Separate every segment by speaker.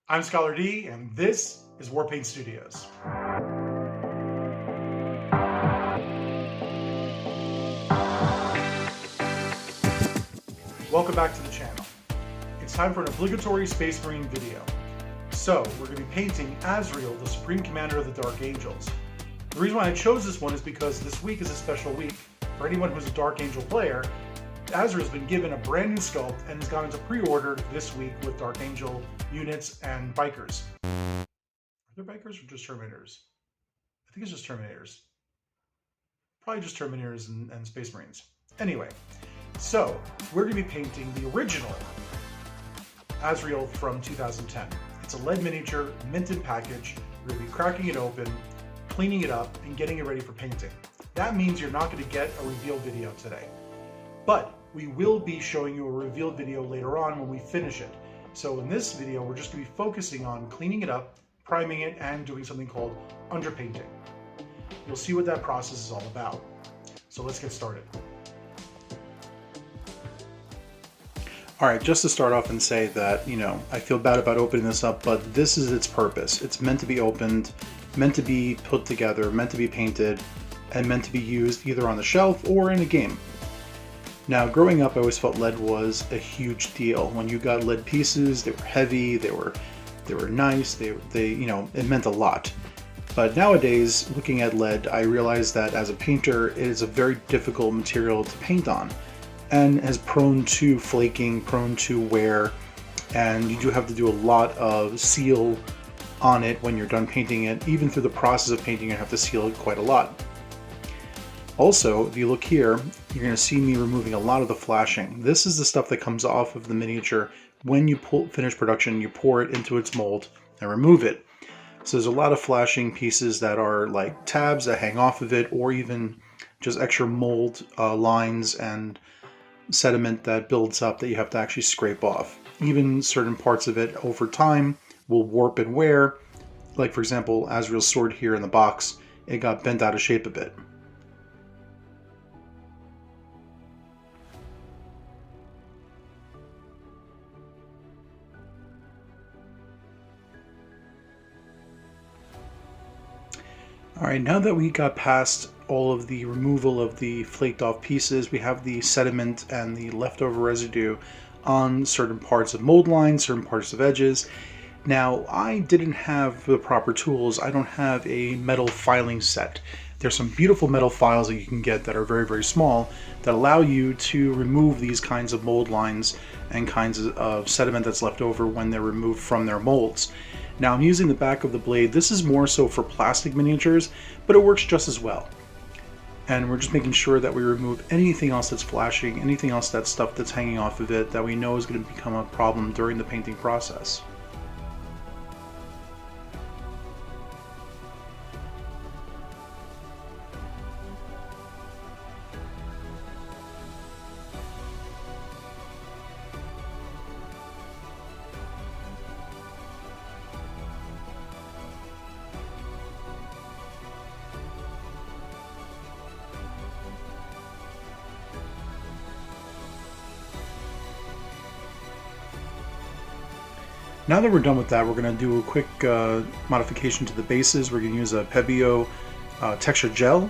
Speaker 1: I'm Scholar D, and this is Warpaint Studios. Welcome back to the channel. It's time for an obligatory Space Marine video. So, we're going to be painting Azrael, the Supreme Commander of the Dark Angels. The reason why I chose this one is because this week is a special week. For anyone who's a Dark Angel player, Azrael's been given a brand new sculpt and has gone into pre-order this week with Dark Angel units and bikers. Are there bikers or just Terminators? I think it's just Terminators. Probably just Terminators and Space Marines. Anyway, so we're going to be painting the original Azrael from 2010. It's a lead miniature, minted package. We're going to be cracking it open, cleaning it up, and getting it ready for painting. That means you're not going to get a reveal video today. But we will be showing you a reveal video later on when we finish it. So in this video, we're just going to be focusing on cleaning it up, priming it, and doing something called underpainting. You'll see what that process is all about. So let's get started. All right, just to start off and say that, I feel bad about opening this up, but this is its purpose. It's meant to be opened, meant to be put together, meant to be painted, and meant to be used either on the shelf or in a game. Now, growing up, I always felt lead was a huge deal. When you got lead pieces, they were heavy, they were nice, it meant a lot. But nowadays, looking at lead, I realize that as a painter, it is a very difficult material to paint on, and is prone to flaking, prone to wear, and you do have to do a lot of seal on it when you're done painting it. Even through the process of painting, you have to seal it quite a lot. Also, if you look here, you're going to see me removing a lot of the flashing. This is the stuff that comes off of the miniature when you finish production. You pour it into its mold and remove it. So there's a lot of flashing pieces that are like tabs that hang off of it, or even just extra mold lines and sediment that builds up that you have to actually scrape off. Even certain parts of it over time will warp and wear. Like, for example, Azrael's sword here in the box, it got bent out of shape a bit. Alright, now that we got past all of the removal of the flaked off pieces, we have the sediment and the leftover residue on certain parts of mold lines, certain parts of edges. Now, I didn't have the proper tools. I don't have a metal filing set. There's some beautiful metal files that you can get that are very, very small that allow you to remove these kinds of mold lines and kinds of sediment that's left over when they're removed from their molds. Now, I'm using the back of the blade. This is more so for plastic miniatures, but it works just as well. And we're just making sure that we remove anything else that's flashing, anything else that's stuff that's hanging off of it that we know is going to become a problem during the painting process. Now that we're done with that, we're going to do a quick modification to the bases. We're going to use a Pebeo texture gel.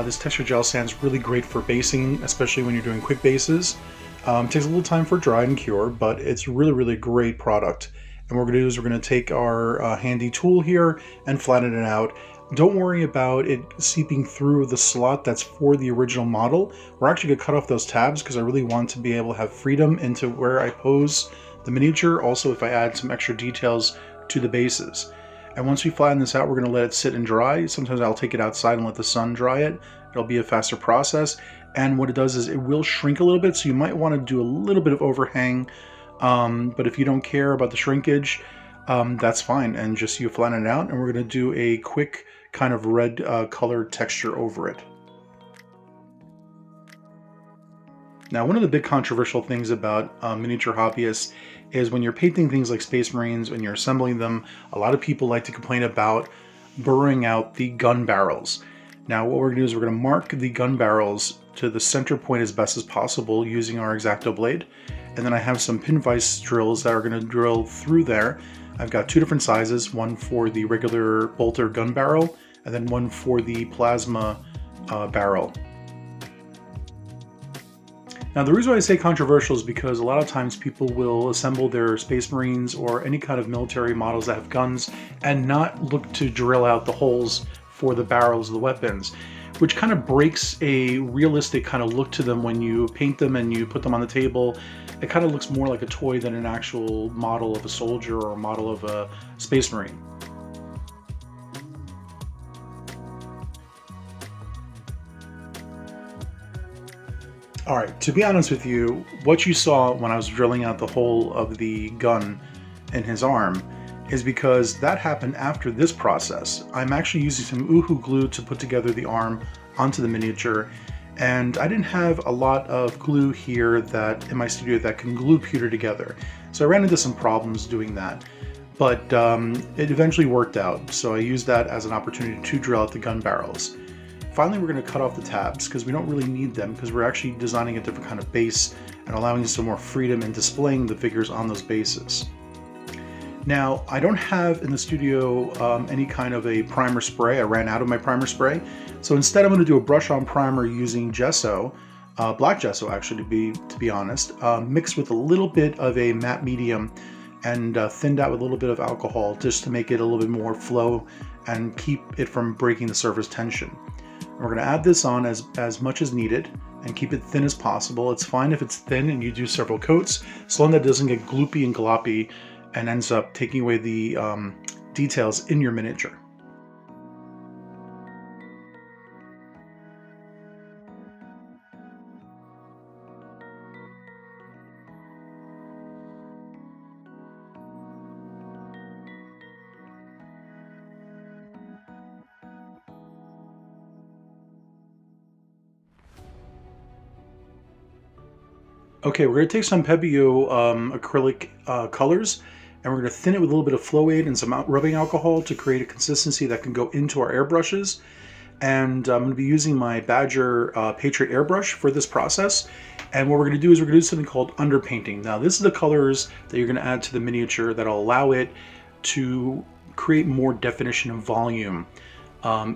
Speaker 1: This texture gel stands really great for basing, especially when you're doing quick bases. It takes a little time for dry and cure, but it's really, really great product. And what we're going to do is we're going to take our handy tool here and flatten it out. Don't worry about it seeping through the slot that's for the original model. We're actually going to cut off those tabs because I really want to be able to have freedom into where I pose the miniature, also if I add some extra details to the bases. And once we flatten this out, we're going to let it sit and dry. Sometimes I'll take it outside and let the sun dry it. It'll be a faster process. And what it does is it will shrink a little bit, so you might want to do a little bit of overhang. But if you don't care about the shrinkage, that's fine. And just you flatten it out, and we're going to do a quick kind of red colored texture over it. Now, one of the big controversial things about miniature hobbyists is when you're painting things like Space Marines, when you're assembling them, a lot of people like to complain about burring out the gun barrels. Now, what we're going to do is we're going to mark the gun barrels to the center point as best as possible using our X-Acto blade. And then I have some pin vise drills that are going to drill through there I've got two different sizes, one for the regular bolter gun barrel, and then one for the plasma barrel. Now, the reason why I say controversial is because a lot of times people will assemble their Space Marines or any kind of military models that have guns and not look to drill out the holes for the barrels of the weapons, which kind of breaks a realistic kind of look to them when you paint them and you put them on the table. It kind of looks more like a toy than an actual model of a soldier or a model of a Space Marine. All right, to be honest with you, what you saw when I was drilling out the hole of the gun in his arm is because that happened after this process. I'm actually using some Uhu glue to put together the arm onto the miniature, and I didn't have a lot of glue here that in my studio that can glue pewter together. So I ran into some problems doing that, but it eventually worked out. So I used that as an opportunity to drill out the gun barrels. Finally, we're going to cut off the tabs because we don't really need them because we're actually designing a different kind of base and allowing some more freedom in displaying the figures on those bases. Now, I don't have in the studio any kind of a primer spray. I ran out of my primer spray. So instead, I'm going to do a brush-on primer using gesso, black gesso actually to be honest, mixed with a little bit of a matte medium and thinned out with a little bit of alcohol just to make it a little bit more flow and keep it from breaking the surface tension. We're going to add this on as much as needed and keep it thin as possible. It's fine if it's thin and you do several coats, so long that it doesn't get gloopy and gloppy and ends up taking away the details in your miniature. Okay, we're going to take some Pebeo acrylic colors, and we're going to thin it with a little bit of flow aid and some rubbing alcohol to create a consistency that can go into our airbrushes. And I'm going to be using my Badger Patriot airbrush for this process. And what we're going to do is we're going to do something called underpainting. Now, this is the colors that you're going to add to the miniature that'll allow it to create more definition and volume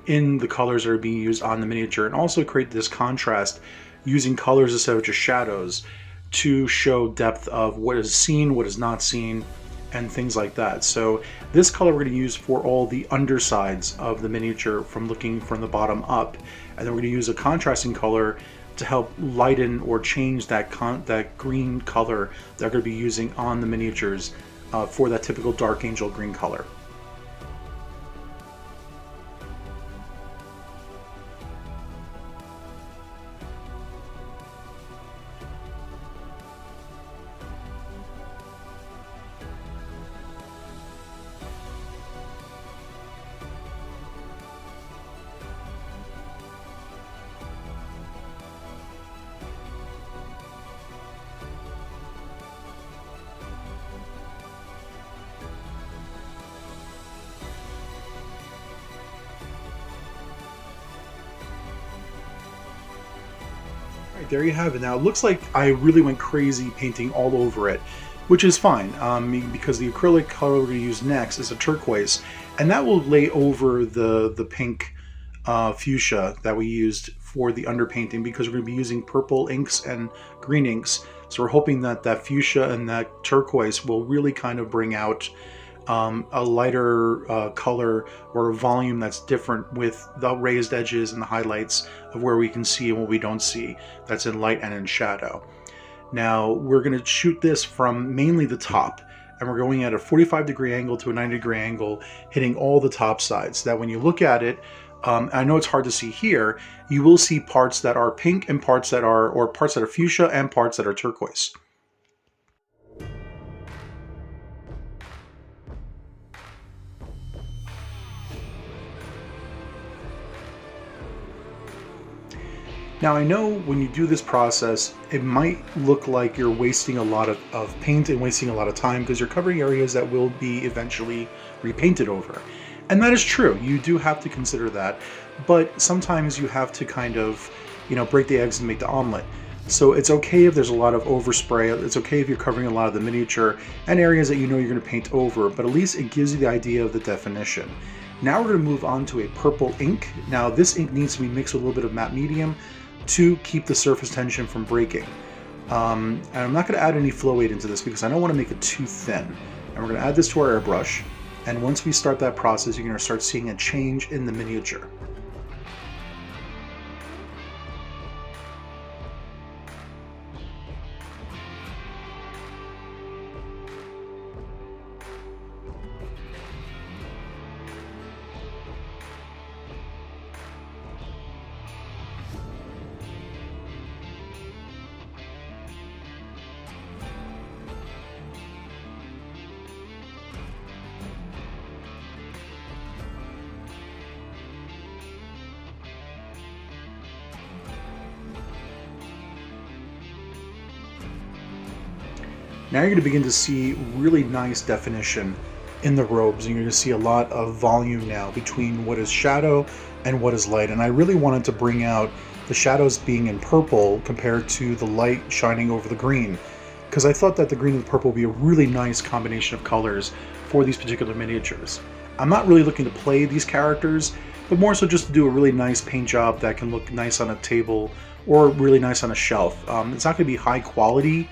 Speaker 1: in the colors that are being used on the miniature, and also create this contrast using colors instead of just shadows to show depth of what is seen, what is not seen, and things like that. So this color we're going to use for all the undersides of the miniature from looking from the bottom up, and then we're going to use a contrasting color to help lighten or change that green color that we're going to be using on the miniatures for that typical Dark Angel green color. Right, there you have it. Now it looks like I really went crazy painting all over it, which is fine because the acrylic color we're going to use next is a turquoise, and that will lay over the pink fuchsia that we used for the underpainting, because we're going to be using purple inks and green inks. So we're hoping that that fuchsia and that turquoise will really kind of bring out a lighter color or a volume that's different with the raised edges and the highlights of where we can see and what we don't see. That's in light and in shadow. Now we're going to shoot this from mainly the top, and we're going at a 45-degree angle to a 90-degree angle, hitting all the top sides, so that when you look at it, I know it's hard to see here, you will see parts that are pink and parts that are, or parts that are fuchsia and parts that are turquoise. Now I know when you do this process, it might look like you're wasting a lot of paint and wasting a lot of time because you're covering areas that will be eventually repainted over. And that is true, you do have to consider that, but sometimes you have to kind of, break the eggs and make the omelet. So it's okay if there's a lot of overspray. It's okay if you're covering a lot of the miniature and areas that you know you're going to paint over, but at least it gives you the idea of the definition. Now we're going to move on to a purple ink. Now this ink needs to be mixed with a little bit of matte medium to keep the surface tension from breaking. And I'm not going to add any flow weight into this because I don't want to make it too thin. And we're going to add this to our airbrush. And once we start that process, you're going to start seeing a change in the miniature. Now you're going to begin to see really nice definition in the robes. You're going to see a lot of volume now between what is shadow and what is light. And I really wanted to bring out the shadows being in purple compared to the light shining over the green, because I thought that the green and the purple would be a really nice combination of colors for these particular miniatures. I'm not really looking to play these characters, but more so just to do a really nice paint job that can look nice on a table or really nice on a shelf. It's not going to be high quality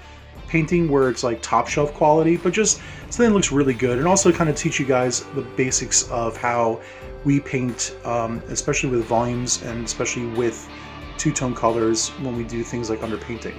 Speaker 1: painting where it's like top shelf quality, but just something that looks really good, and also kind of teach you guys the basics of how we paint, especially with volumes and especially with two-tone colors when we do things like underpainting.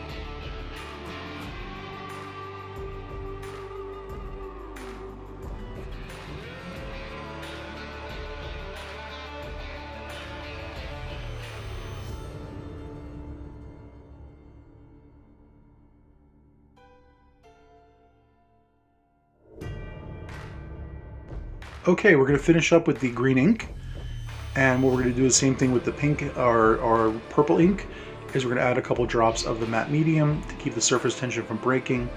Speaker 1: Okay, we're going to finish up with the green ink, and what we're going to do is the same thing with the pink or purple ink, is we're going to add a couple drops of the matte medium to keep the surface tension from breaking.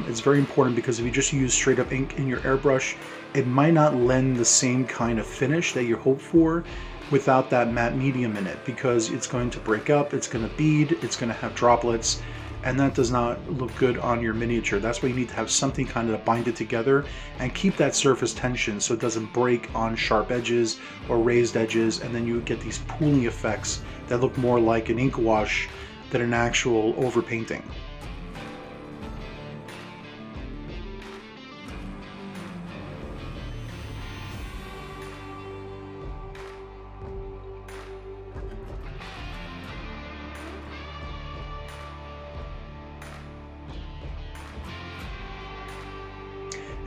Speaker 1: It's very important because if you just use straight up ink in your airbrush, it might not lend the same kind of finish that you hope for without that matte medium in it, because it's going to break up, it's going to bead, it's going to have droplets, and that does not look good on your miniature. That's why you need to have something kind of to bind it together and keep that surface tension so it doesn't break on sharp edges or raised edges, and then you get these pooling effects that look more like an ink wash than an actual overpainting.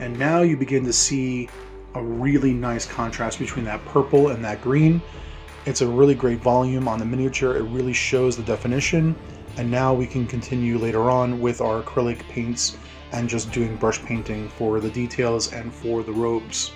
Speaker 1: And now you begin to see a really nice contrast between that purple and that green. It's a really great volume on the miniature. It really shows the definition. And now we can continue later on with our acrylic paints and just doing brush painting for the details and for the robes.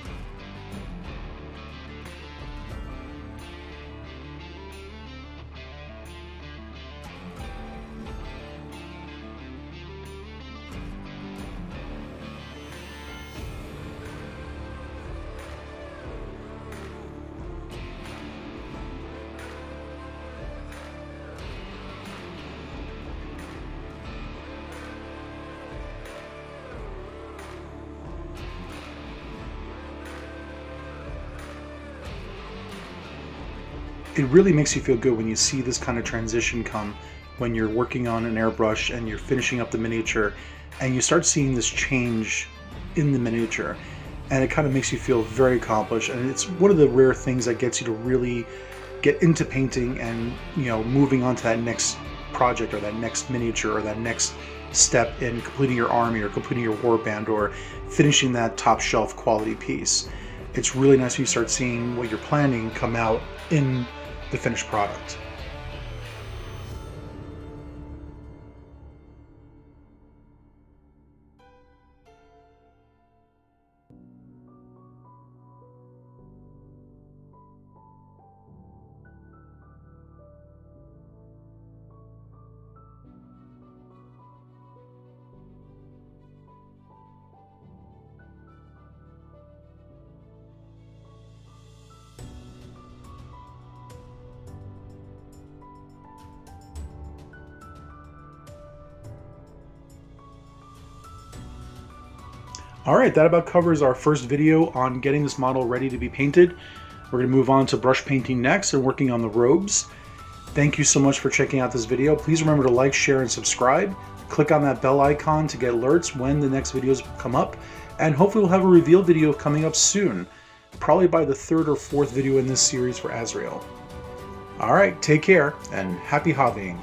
Speaker 1: It really makes you feel good when you see this kind of transition come when you're working on an airbrush and you're finishing up the miniature, and you start seeing this change in the miniature, and it kind of makes you feel very accomplished. And it's one of the rare things that gets you to really get into painting and, you know, moving on to that next project or that next miniature or that next step in completing your army or completing your warband or finishing that top shelf quality piece. It's really nice when you start seeing what you're planning come out in the finished product. All right, that about covers our first video on getting this model ready to be painted. We're going to move on to brush painting next and working on the robes. Thank you so much for checking out this video. Please remember to like, share, and subscribe. Click on that bell icon to get alerts when the next videos come up. And hopefully we'll have a reveal video coming up soon, probably by the third or fourth video in this series for Azrael. All right, take care and happy hobbying.